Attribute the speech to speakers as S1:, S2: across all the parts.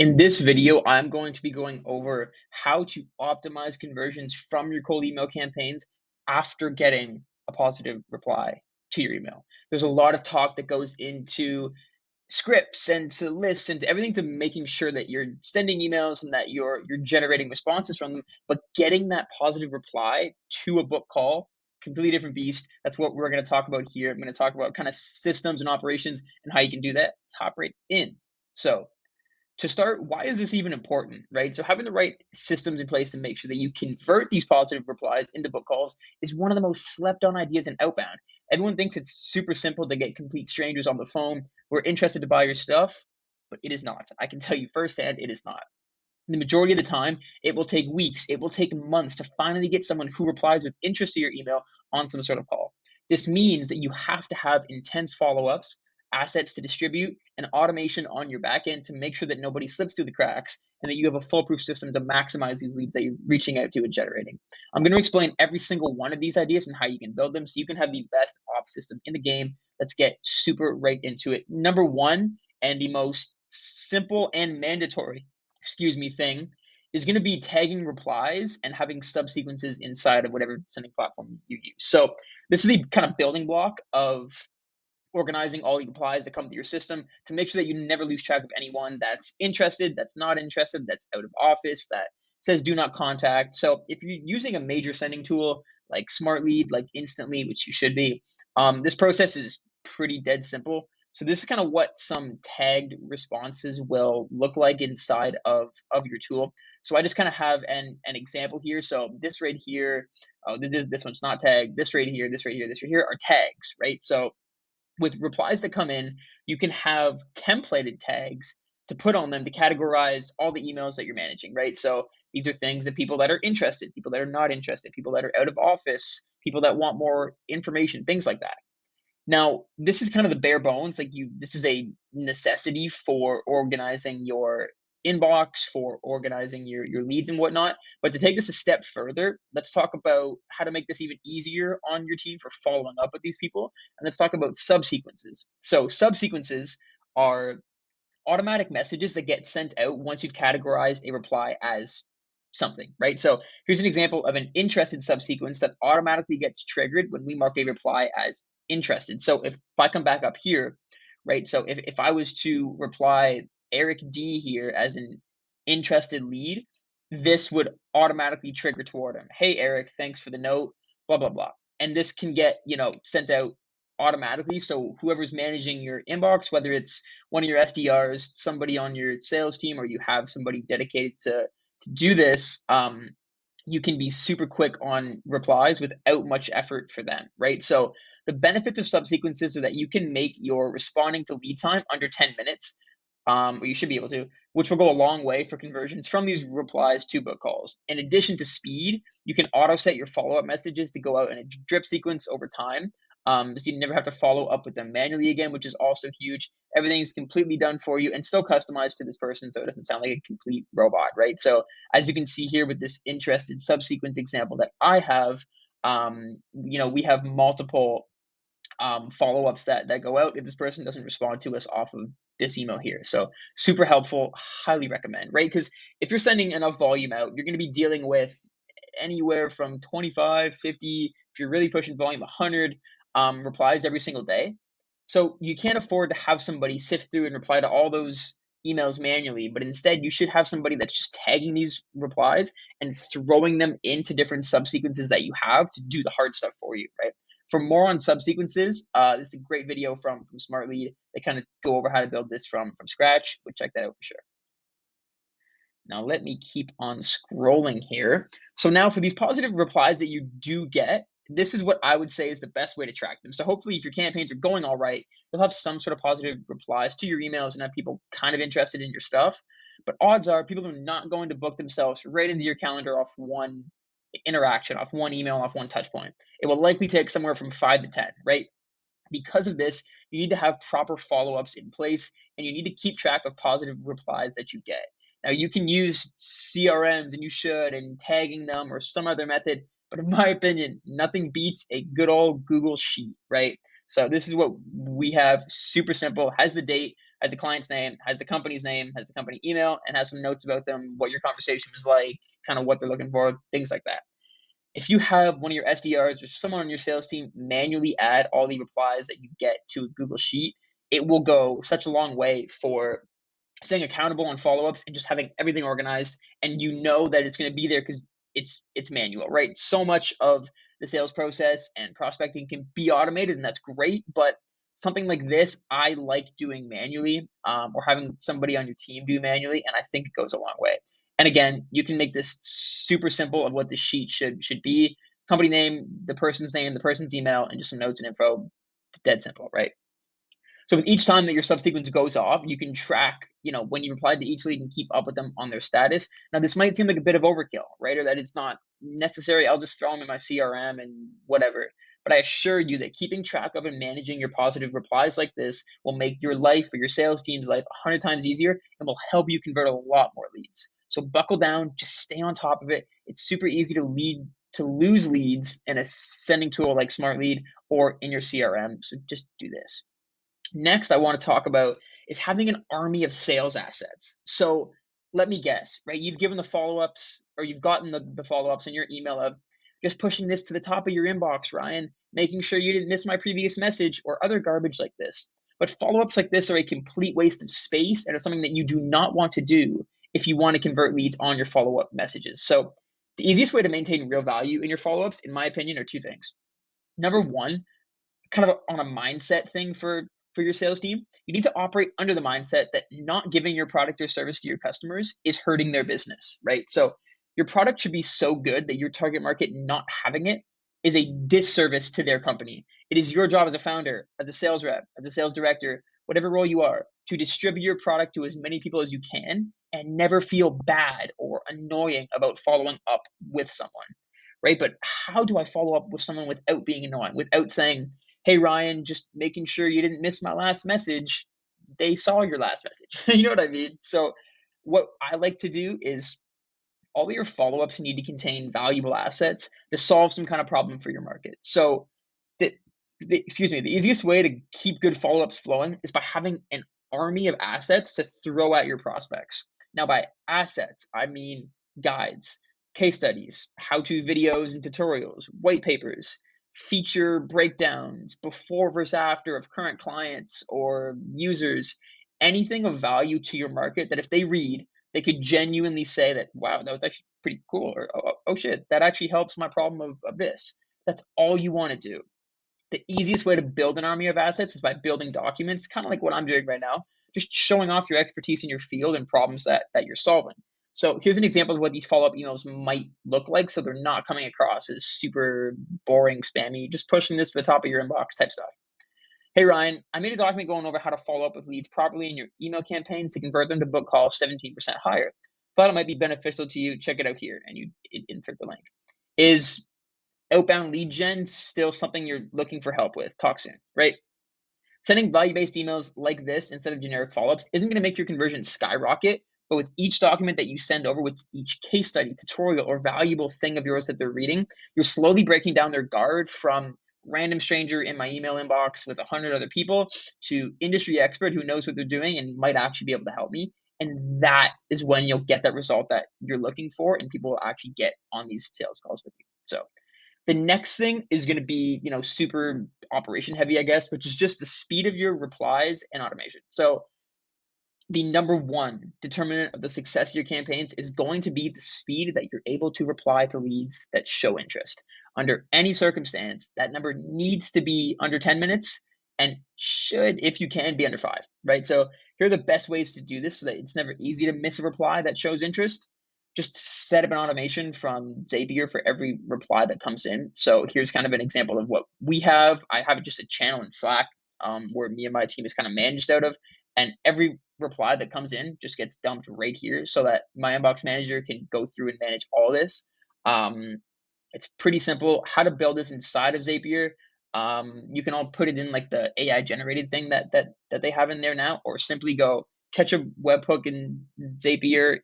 S1: In this video, I'm going to be going over how to optimize conversions from your cold email campaigns after getting a positive reply to your email. There's a lot of talk that goes into scripts and to lists and to everything to making sure that you're sending emails and that you're generating responses from them, but getting that positive reply to a book call, completely different beast. That's what we're going to talk about here. I'm going to talk about kind of systems and operations and how you can do that. Hop right in. So to start, why is this even important, right? So having the right systems in place to make sure that you convert these positive replies into book calls is one of the most slept on ideas in outbound. Everyone thinks it's super simple to get complete strangers on the phone who are interested to buy your stuff, but it is not. I can tell you firsthand, it is not. The majority of the time, it will take weeks, it will take months to finally get someone who replies with interest to your email on some sort of call. This means that you have to have intense follow ups, assets to distribute, and automation on your back end to make sure that nobody slips through the cracks and that you have a foolproof system to maximize these leads that you're reaching out to and generating. I'm going to explain every single one of these ideas and how you can build them so you can have the best ops system in the game. Let's get super right into it. Number one, and the most simple and mandatory thing is going to be tagging replies and having subsequences inside of whatever sending platform you use. So this is the kind of building block of organizing all the replies that come to your system to make sure that you never lose track of anyone that's interested, that's not interested, that's out of office, that says do not contact. So if you're using a major sending tool like Smartlead, like Instantly, which you should be, this process is pretty dead simple. So this is kind of what some tagged responses will look like inside of your tool. So I just kind of have an example here. So this right here, oh, this one's not tagged. This right here, this right here, this right here are tags, right? So with replies that come in, you can have templated tags to put on them to categorize all the emails that you're managing, right? So these are things that people that are interested, people that are not interested, people that are out of office, people that want more information, things like that. Now, this is kind of the bare bones. This is a necessity for organizing your inbox, for organizing your leads and whatnot. But to take this a step further, let's talk about how to make this even easier on your team for following up with these people. And let's talk about subsequences. So subsequences are automatic messages that get sent out once you've categorized a reply as something, right? So here's an example of an interested subsequence that automatically gets triggered when we mark a reply as interested. So if I come back up here, right? So if I was to reply Eric D here as an interested lead, this would automatically trigger toward him. Hey, Eric, thanks for the note, blah, blah, blah. And this can get, sent out automatically. So whoever's managing your inbox, whether it's one of your SDRs, somebody on your sales team, or you have somebody dedicated to do this, you can be super quick on replies without much effort for them, right? So the benefits of subsequences are that you can make your responding to lead time under 10 minutes, or you should be able to, which will go a long way for conversions from these replies to book calls. In addition to speed, you can auto set your follow-up messages to go out in a drip sequence over time. So you never have to follow up with them manually again, which is also huge. Everything's completely done for you and still customized to this person, so it doesn't sound like a complete robot, right? So as you can see here with this interested subsequence example that I have, we have multiple follow-ups that go out if this person doesn't respond to us off of this email here. So super helpful, highly recommend, right? Because if you're sending enough volume out, you're going to be dealing with anywhere from 25, 50, if you're really pushing volume, 100 replies every single day. So you can't afford to have somebody sift through and reply to all those emails manually, but instead you should have somebody that's just tagging these replies and throwing them into different subsequences that you have to do the hard stuff for you, right? For more on subsequences, this is a great video from Smartlead. They kind of go over how to build this from scratch, but check that out for sure. Now let me keep on scrolling here. So now for these positive replies that you do get, this is what I would say is the best way to track them. So hopefully if your campaigns are going all right, you'll have some sort of positive replies to your emails and have people kind of interested in your stuff. But odds are people are not going to book themselves right into your calendar off one interaction, off one email, off one touch point. It will likely take somewhere from 5 to 10, right? Because of this, you need to have proper follow-ups in place and you need to keep track of positive replies that you get. Now you can use CRMs and you should, and tagging them or some other method, but in my opinion, nothing beats a good old Google sheet, right? So this is what we have, super simple, has the date, has the client's name, has the company's name, has the company email, and has some notes about them, what your conversation was like, kind of what they're looking for, things like that. If you have one of your SDRs or someone on your sales team manually add all the replies that you get to a Google Sheet, it will go such a long way for staying accountable on follow-ups and just having everything organized, and you know that it's going to be there because it's manual, right? So much of the sales process and prospecting can be automated, and that's great, but something like this I like doing manually, or having somebody on your team do manually, and I think it goes a long way. And again, you can make this super simple of what the sheet should be: company name, the person's name, the person's email, and just some notes and info. It's dead simple, right? So with each time that your subsequence goes off, you can track, when you replied to each lead and keep up with them on their status. Now, this might seem like a bit of overkill, right? Or that it's not necessary. I'll just throw them in my CRM and whatever. But I assure you that keeping track of and managing your positive replies like this will make your life or your sales team's life 100 times easier and will help you convert a lot more leads. So buckle down, just stay on top of it. It's super easy to lose leads in a sending tool like SmartLead or in your CRM. So just do this. Next, I want to talk about is having an army of sales assets. So let me guess, right? You've given the follow-ups, or you've gotten the follow-ups in your email of just pushing this to the top of your inbox, Ryan, making sure you didn't miss my previous message or other garbage like this. But follow-ups like this are a complete waste of space and are something that you do not want to do if you want to convert leads on your follow-up messages. So the easiest way to maintain real value in your follow-ups, in my opinion, are two things. Number one, kind of on a mindset thing for your sales team, you need to operate under the mindset that not giving your product or service to your customers is hurting their business, right? So your product should be so good that your target market not having it is a disservice to their company. It is your job as a founder, as a sales rep, as a sales director, whatever role you are, to distribute your product to as many people as you can and never feel bad or annoying about following up with someone, right? But how do I follow up with someone without being annoying, without saying, hey, Ryan, just making sure you didn't miss my last message? They saw your last message. You know what I mean? So what I like to do is all of your follow-ups need to contain valuable assets to solve some kind of problem for your market. So the easiest way to keep good follow-ups flowing is by having an army of assets to throw at your prospects. Now, by assets, I mean guides, case studies, how-to videos and tutorials, white papers, feature breakdowns, before versus after of current clients or users, anything of value to your market that if they read, they could genuinely say that, wow, that was actually pretty cool, or oh shit, that actually helps my problem of this. That's all you want to do. The easiest way to build an army of assets is by building documents, kind of like what I'm doing right now, just showing off your expertise in your field and problems that you're solving. So here's an example of what these follow-up emails might look like, so they're not coming across as super boring, spammy, just pushing this to the top of your inbox type stuff. Hey, Ryan, I made a document going over how to follow up with leads properly in your email campaigns to convert them to book calls 17% higher. Thought it might be beneficial to you. Check it out here, and you insert the link. Is outbound lead gen still something you're looking for help with? Talk soon, right? Sending value-based emails like this instead of generic follow-ups isn't going to make your conversion skyrocket, but with each document that you send over, with each case study, tutorial, or valuable thing of yours that they're reading, you're slowly breaking down their guard from random stranger in my email inbox with 100 other people to industry expert who knows what they're doing and might actually be able to help me. And that is when you'll get that result that you're looking for, and people will actually get on these sales calls with you. So the next thing is going to be, super operation heavy, I guess, which is just the speed of your replies and automation. So the number one determinant of the success of your campaigns is going to be the speed that you're able to reply to leads that show interest. Under any circumstance, that number needs to be under 10 minutes and should, if you can, be under 5, right? So here are the best ways to do this so that it's never easy to miss a reply that shows interest. Just set up an automation from Zapier for every reply that comes in. So here's kind of an example of what we have. I have just a channel in Slack where me and my team is kind of managed out of, and every reply that comes in just gets dumped right here so that my inbox manager can go through and manage all this. It's pretty simple how to build this inside of Zapier. You can all put it in like the AI generated thing that they have in there now, or simply go catch a webhook in Zapier,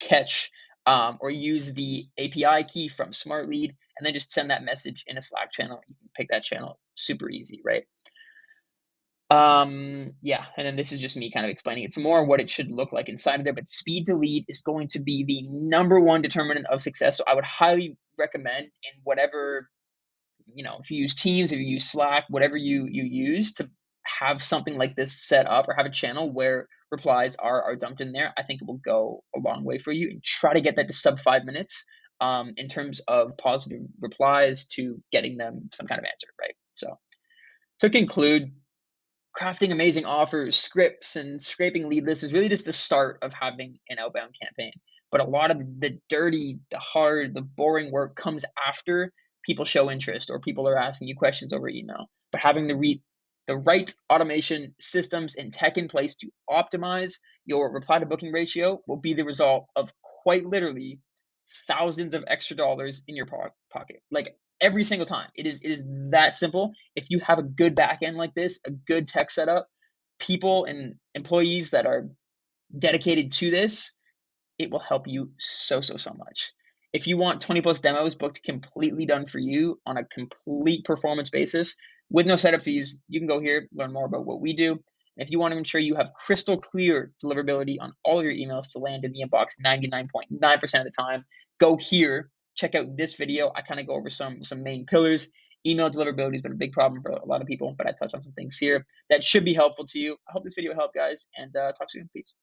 S1: catch or use the API key from SmartLead, and then just send that message in a Slack channel. You can pick that channel super easy, right? Yeah, and then this is just me kind of explaining it's more what it should look like inside of there, but speed to lead is going to be the number one determinant of success. So I would highly recommend in whatever, if you use Teams, if you use Slack, whatever you use, to have something like this set up or have a channel where replies are dumped in there. I think it will go a long way for you, and try to get that to sub 5 minutes in terms of positive replies to getting them some kind of answer, right? So to conclude, crafting amazing offers, scripts, and scraping lead lists is really just the start of having an outbound campaign. But a lot of the dirty, the hard, the boring work comes after people show interest or people are asking you questions over email. But having the right automation systems and tech in place to optimize your reply to booking ratio will be the result of quite literally thousands of extra dollars in your pocket. Like every single time. It is that simple. If you have a good back end like this, a good tech setup, people and employees that are dedicated to this, it will help you so much. If you want 20 plus demos booked completely done for you on a complete performance basis with no setup fees, you can go here, learn more about what we do. And if you want to ensure you have crystal clear deliverability on all of your emails to land in the inbox 99.9% of the time, go here, check out this video. I kind of go over some main pillars. Email deliverability has been a big problem for a lot of people, but I touch on some things here that should be helpful to you. I hope this video helped, guys, and talk soon. Peace.